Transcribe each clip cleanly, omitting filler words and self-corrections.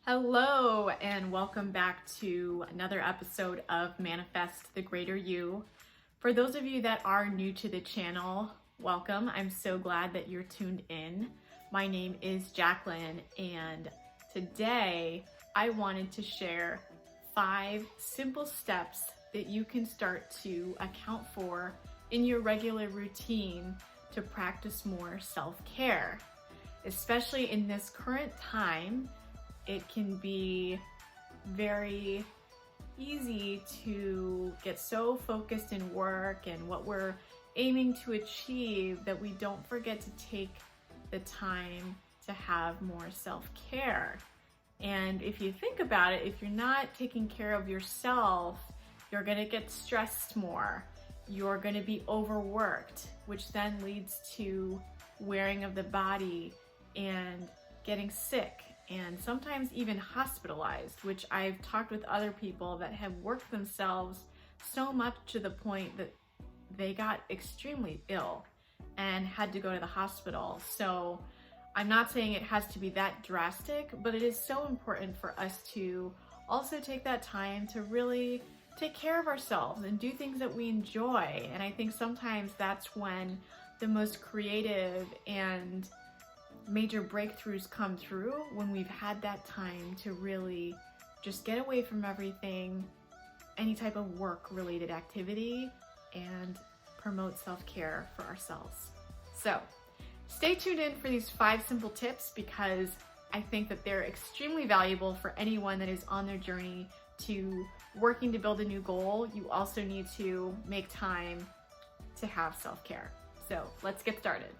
Hello, and welcome back to another episode of Manifest the Greater You. For those of you that are new to the channel, welcome. I'm so glad that you're tuned in. My name is Jacqueline, and today I wanted to share 5 simple steps that you can start to account for in your regular routine to practice more self-care. Especially in this current time, it can be very easy to get so focused in work and what we're aiming to achieve that we don't forget to take the time to have more self-care. And if you think about it, if you're not taking care of yourself, you're gonna get stressed more. You're gonna be overworked, which then leads to wearing of the body and getting sick, and sometimes even hospitalized, which I've talked with other people that have worked themselves so much to the point that they got extremely ill and had to go to the hospital. So I'm not saying it has to be that drastic, but it is so important for us to also take that time to really take care of ourselves and do things that we enjoy. And I think sometimes that's when the most creative and major breakthroughs come through, when we've had that time to really just get away from everything, any type of work related activity, and promote self-care for ourselves. So stay tuned in for these 5 simple tips, because I think that they're extremely valuable for anyone that is on their journey to working to build a new goal. You also need to make time to have self-care. So let's get started.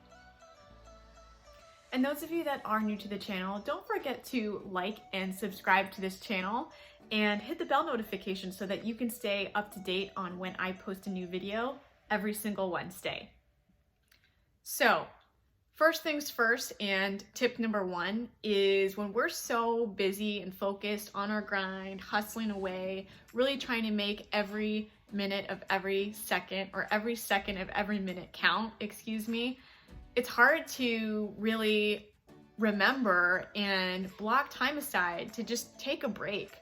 And those of you that are new to the channel, don't forget to like and subscribe to this channel and hit the bell notification so that you can stay up to date on when I post a new video every single Wednesday. So first things first, and tip number 1 is, when we're so busy and focused on our grind, hustling away, really trying to make every minute of every second, or every second of every minute count, it's hard to really remember and block time aside to just take a break,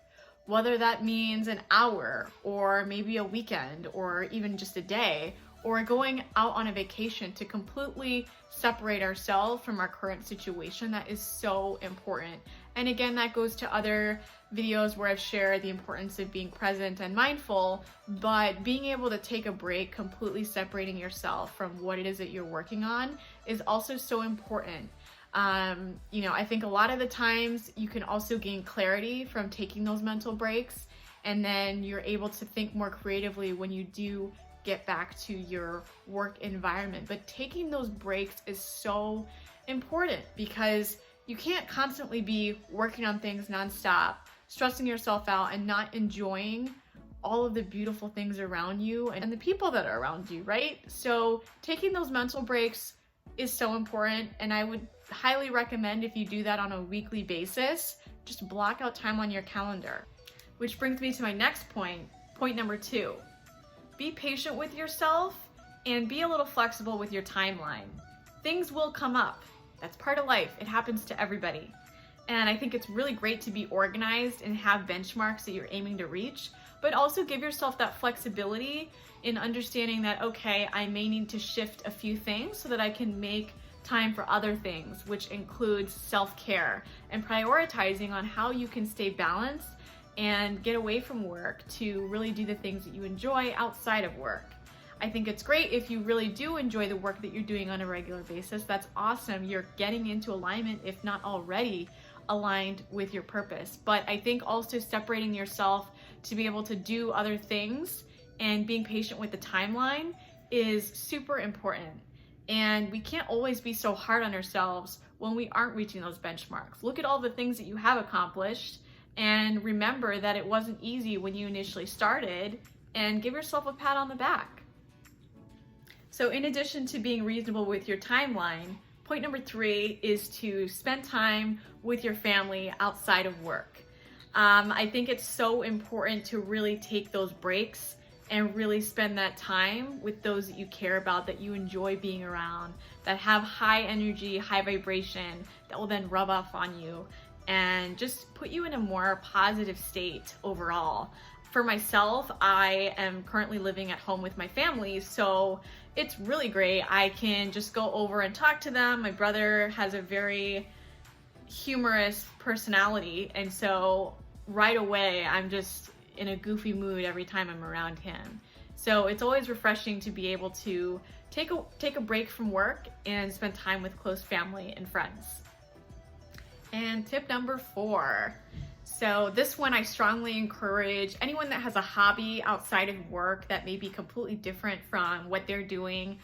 whether that means an hour or maybe a weekend or even just a day, or going out on a vacation to completely separate ourselves from our current situation. That is so important. And again, that goes to other videos where I've shared the importance of being present and mindful, but being able to take a break, completely separating yourself from what it is that you're working on, is also so important. I think a lot of the times you can also gain clarity from taking those mental breaks, and then you're able to think more creatively when you do get back to your work environment. But taking those breaks is so important, because you can't constantly be working on things nonstop, stressing yourself out, and not enjoying all of the beautiful things around you and the people that are around you, right? So taking those mental breaks is so important, and I would highly recommend, if you do that on a weekly basis, just block out time on your calendar. Which brings me to my next point number 2. Be patient with yourself and be a little flexible with your timeline. Things will come up. That's part of life. It happens to everybody. And I think it's really great to be organized and have benchmarks that you're aiming to reach, but also give yourself that flexibility in understanding that, okay, I may need to shift a few things so that I can make time for other things, which includes self-care and prioritizing on how you can stay balanced and get away from work to really do the things that you enjoy outside of work. I think it's great if you really do enjoy the work that you're doing on a regular basis. That's awesome. You're getting into alignment, if not already aligned with your purpose. But I think also separating yourself to be able to do other things and being patient with the timeline is super important. And we can't always be so hard on ourselves when we aren't reaching those benchmarks. Look at all the things that you have accomplished, and remember that it wasn't easy when you initially started, and give yourself a pat on the back. So in addition to being reasonable with your timeline, point number 3 is to spend time with your family outside of work. I think it's so important to really take those breaks and really spend that time with those that you care about, that you enjoy being around, that have high energy, high vibration, that will then rub off on you. and just put you in a more positive state overall. For myself, I am currently living at home with my family, so it's really great. I can just go over and talk to them. My brother has a very humorous personality, and so right away I'm just in a goofy mood every time I'm around him. So it's always refreshing to be able to take a break from work and spend time with close family and friends. And tip number 4. So this one I strongly encourage anyone that has a hobby outside of work that may be completely different from what they're doing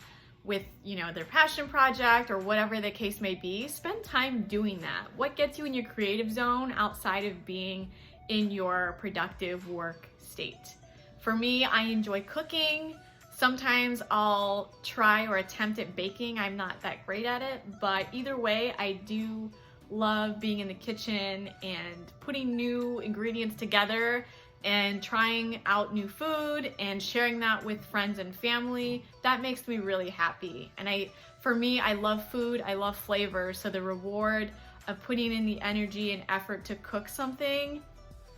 with, their passion project or whatever the case may be. Spend time doing that. What gets you in your creative zone outside of being in your productive work state? For me, I enjoy cooking. Sometimes I'll try or attempt at baking. I'm not that great at it, but either way, I do love being in the kitchen and putting new ingredients together and trying out new food and sharing that with friends and family. That makes me really happy. And for me, I love food, I love flavor, so the reward of putting in the energy and effort to cook something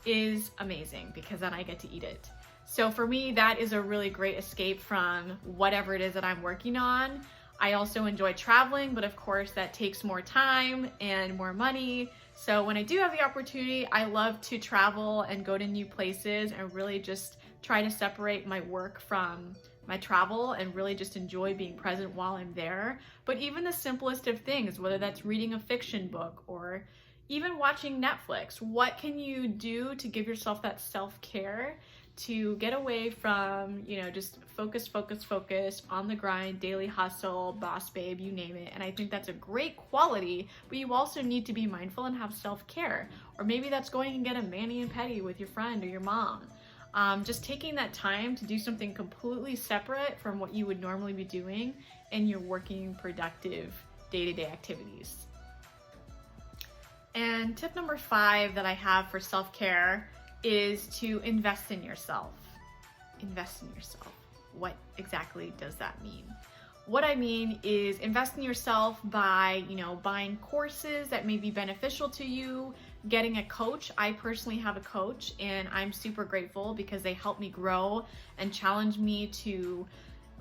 is amazing because then I get to eat it. So for me, that is a really great escape from whatever it is that I'm working on. I also enjoy traveling, but of course that takes more time and more money. So when I do have the opportunity, I love to travel and go to new places and really just try to separate my work from my travel and really just enjoy being present while I'm there. But even the simplest of things, whether that's reading a fiction book or even watching Netflix, what can you do to give yourself that self-care to get away from, just focus on the grind, daily hustle, boss babe, you name it. And I think that's a great quality, but you also need to be mindful and have self-care. Or maybe that's going and get a mani-pedi with your friend or your mom. Just taking that time to do something completely separate from what you would normally be doing in your working, productive, day-to-day activities. And tip number 5 that I have for self-care is to invest in yourself. Invest in yourself. What exactly does that mean? What I mean is invest in yourself by, buying courses that may be beneficial to you, getting a coach. I personally have a coach and I'm super grateful because they help me grow and challenge me to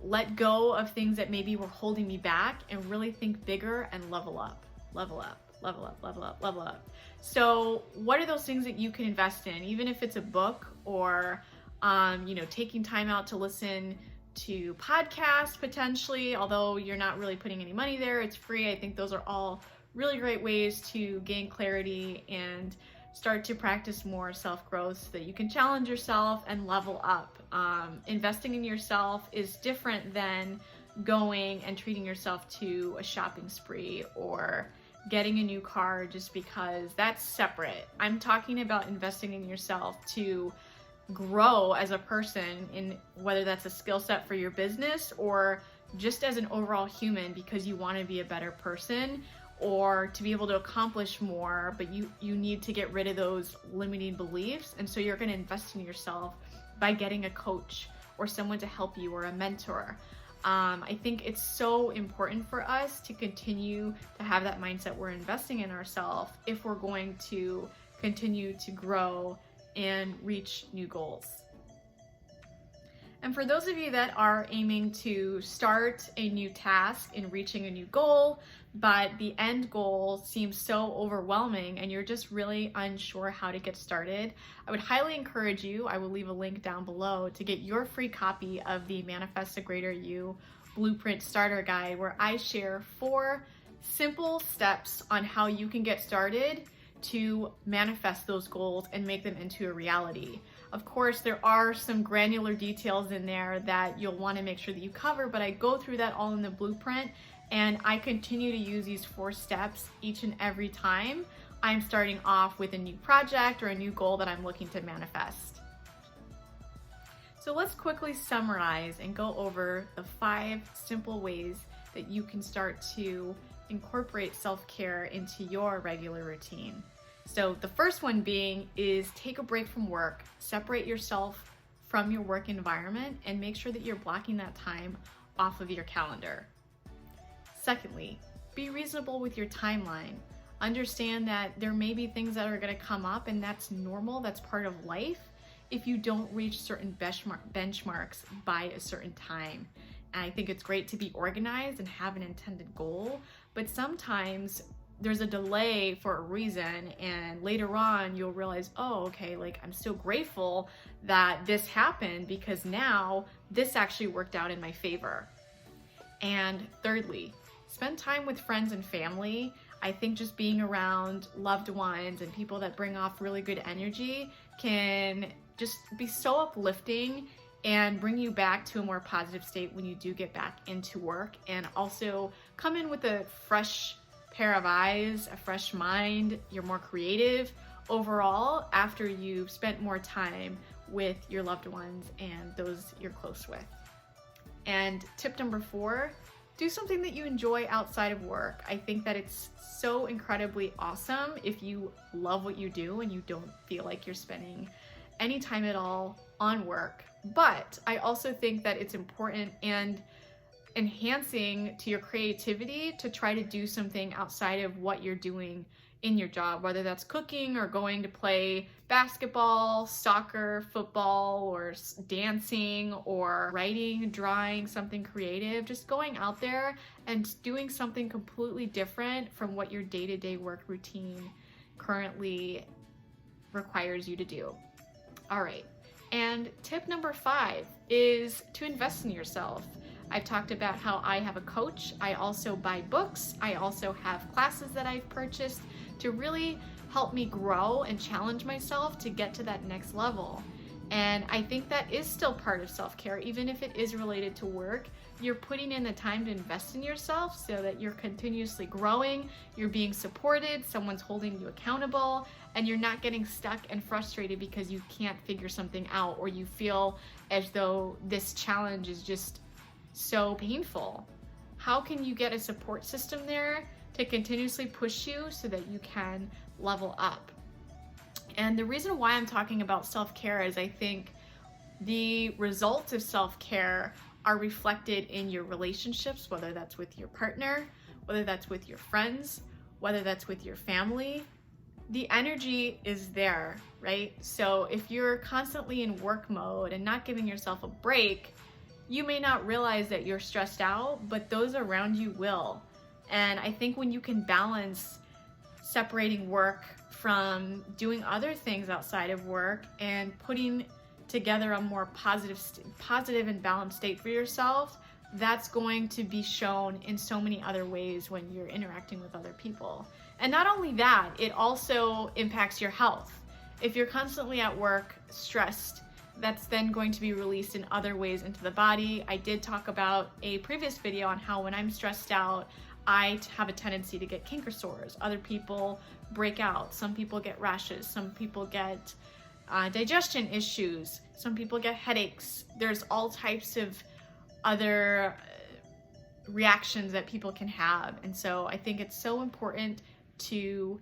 let go of things that maybe were holding me back and really think bigger and level up. So what are those things that you can invest in, even if it's a book or, taking time out to listen to podcasts potentially, although you're not really putting any money there, it's free. I think those are all really great ways to gain clarity and start to practice more self-growth so that you can challenge yourself and level up. Investing in yourself is different than going and treating yourself to a shopping spree or getting a new car just because. That's separate. I'm talking about investing in yourself to grow as a person, in whether that's a skill set for your business or just as an overall human because you want to be a better person or to be able to accomplish more, but you need to get rid of those limiting beliefs. And so you're going to invest in yourself by getting a coach or someone to help you or a mentor. I think it's so important for us to continue to have that mindset we're investing in ourselves if we're going to continue to grow and reach new goals. And for those of you that are aiming to start a new task in reaching a new goal, but the end goal seems so overwhelming and you're just really unsure how to get started, I would highly encourage you, I will leave a link down below, to get your free copy of the Manifest a Greater You Blueprint Starter Guide, where I share 4 simple steps on how you can get started to manifest those goals and make them into a reality. Of course, there are some granular details in there that you'll want to make sure that you cover, but I go through that all in the blueprint, and I continue to use these 4 steps each and every time I'm starting off with a new project or a new goal that I'm looking to manifest. So let's quickly summarize and go over the 5 simple ways that you can start to incorporate self-care into your regular routine. So the first one being is take a break from work, separate yourself from your work environment, and make sure that you're blocking that time off of your calendar. Secondly, be reasonable with your timeline. Understand that there may be things that are going to come up, and that's normal, that's part of life if you don't reach certain benchmarks by a certain time. And I think it's great to be organized and have an intended goal, but sometimes there's a delay for a reason, and later on you'll realize, oh, okay, like I'm still grateful that this happened because now this actually worked out in my favor. And thirdly, spend time with friends and family. I think just being around loved ones and people that bring off really good energy can just be so uplifting and bring you back to a more positive state when you do get back into work, and also come in with a fresh pair of eyes, a fresh mind. You're more creative overall after you've spent more time with your loved ones and those you're close with. And tip number 4, do something that you enjoy outside of work. I think that it's so incredibly awesome if you love what you do and you don't feel like you're spending any time at all on work. But I also think that it's important and enhancing to your creativity to try to do something outside of what you're doing in your job, whether that's cooking or going to play basketball, soccer, football, or dancing, or writing, drawing, something creative. Just going out there and doing something completely different from what your day-to-day work routine currently requires you to do. All right. And tip number 5 is to invest in yourself. I've talked about how I have a coach. I also buy books. I also have classes that I've purchased to really help me grow and challenge myself to get to that next level. And I think that is still part of self-care, even if it is related to work. You're putting in the time to invest in yourself so that you're continuously growing, you're being supported, someone's holding you accountable, and you're not getting stuck and frustrated because you can't figure something out, or you feel as though this challenge is just so painful. How can you get a support system there to continuously push you so that you can level up? And the reason why I'm talking about self-care is I think the results of self-care are reflected in your relationships, whether that's with your partner, whether that's with your friends, whether that's with your family. The energy is there, right? So if you're constantly in work mode and not giving yourself a break, you may not realize that you're stressed out, but those around you will. And I think when you can balance separating work from doing other things outside of work and putting together a more positive and balanced state for yourself, that's going to be shown in so many other ways when you're interacting with other people. And not only that, it also impacts your health. If you're constantly at work stressed, that's then going to be released in other ways into the body. I did talk about a previous video on how when I'm stressed out, I have a tendency to get canker sores. Other people break out. Some people get rashes. Some people get digestion issues. Some people get headaches. There's all types of other reactions that people can have. And so I think it's so important to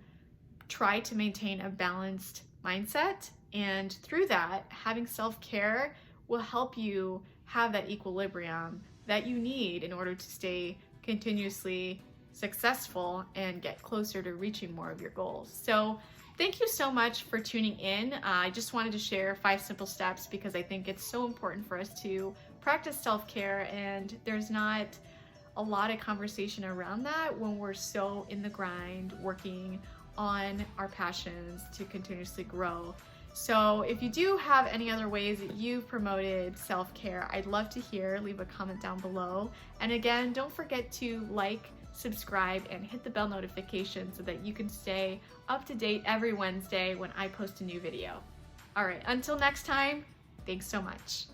try to maintain a balanced mindset. And through that, having self-care will help you have that equilibrium that you need in order to stay continuously successful and get closer to reaching more of your goals. So thank you so much for tuning in. I just wanted to share 5 simple steps because I think it's so important for us to practice self-care, and there's not a lot of conversation around that when we're so in the grind, working on our passions to continuously grow. So if you do have any other ways that you've promoted self-care, I'd love to hear. Leave a comment down below. And again, don't forget to like, subscribe, and hit the bell notification so that you can stay up to date every Wednesday when I post a new video. All right, until next time, thanks so much.